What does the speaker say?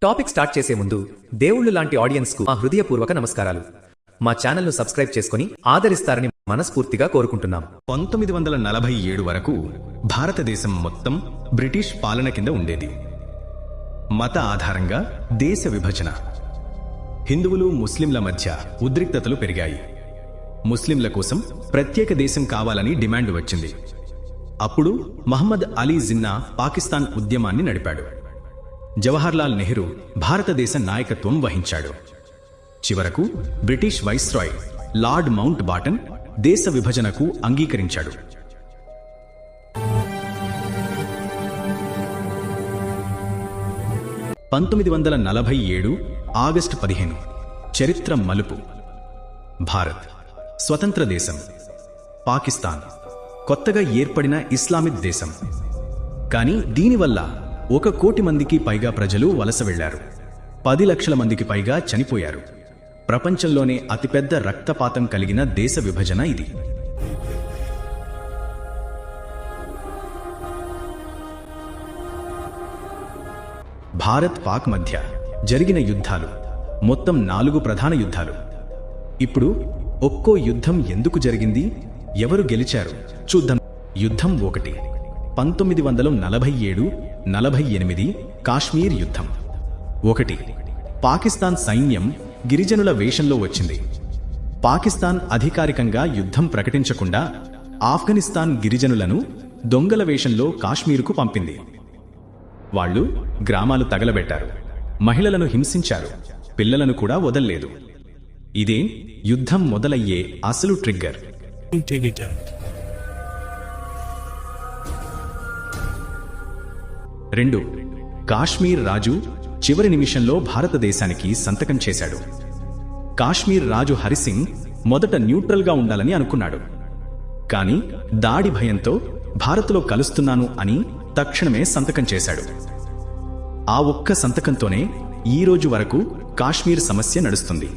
Topic start చేసే ముందు దేవుళ్ళు లాంటి ఆడియన్స్ కు మా హృదయపూర్వక నమస్కారాలు. మా ఛానల్ ను సబ్స్క్రైబ్ చేసుకుని ఆదరిస్తారని మనస్ఫూర్తిగా కోరుకుంటున్నాం. 1947 వరకు భారతదేశం మొత్తం బ్రిటిష్ పాలన కింద ఉండేది. మత ఆధారంగా దేశ విభజన, హిందువులు ముస్లింల మధ్య ఉద్రిక్తతలు పెరిగాయి. ముస్లింల కోసం ప్రత్యేక దేశం కావాలని డిమాండ్ వచ్చింది. అప్పుడు మహమ్మద్ అలీ జిన్నా పాకిస్తాన్ ఉద్యమాన్ని నడిపాడు. జవహర్లాల్ నెహ్రూ భారతదేశ నాయకత్వం వహించాడు. చివరకు బ్రిటిష్ వైస్రాయ్ లార్డ్ మౌంట్ బాటన్ దేశ విభజనకు అంగీకరించాడు. ఆగస్టు 15 చరిత్ర మలుపు. భారత్ స్వతంత్ర దేశం, పాకిస్తాన్ కొత్తగా ఏర్పడిన ఇస్లామిక్ దేశం. కానీ దీనివల్ల 1 కోటి మందికి పైగా ప్రజలు వలస వెళ్లారు. 10 లక్షల మందికి పైగా చనిపోయారు. ప్రపంచంలోనే అతిపెద్ద రక్తపాతం కలిగిన దేశ విభజన ఇది. భారత్ పాక్ మధ్య జరిగిన యుద్ధాలు మొత్తం 4 ప్రధాన యుద్ధాలు. ఇప్పుడు ఒక్కో యుద్ధం ఎందుకు జరిగింది, ఎవరు గెలిచారు చూద్దాం. యుద్ధం 1 1947-48 కాశ్మీర్ యుద్ధం. 1 పాకిస్తాన్ సైన్యం గిరిజనుల వేషంలో వచ్చింది. పాకిస్తాన్ అధికారికంగా యుద్ధం ప్రకటించకుండా ఆఫ్ఘనిస్తాన్ గిరిజనులను దొంగల వేషంలో కాశ్మీరుకు పంపింది. వాళ్ళు గ్రామాలు తగలబెట్టారు, మహిళలను హింసించారు, పిల్లలను కూడా వదల్లేదు. ఇదే యుద్ధం మొదలయ్యే అసలు ట్రిగ్గర్. 2 కాశ్మీర్ రాజు చివరి నిమిషంలో భారతదేశానికి సంతకం చేశాడు. కాశ్మీర్ రాజు హరిసింగ్ మొదట న్యూట్రల్గా ఉండాలని అనుకున్నాడు. కానీ దాడి భయంతో భారత్లో కలుస్తున్నాను అని తక్షణమే సంతకం చేశాడు. ఆ ఒక్క సంతకంతోనే ఈ రోజు వరకు కాశ్మీర్ సమస్య నడుస్తుంది.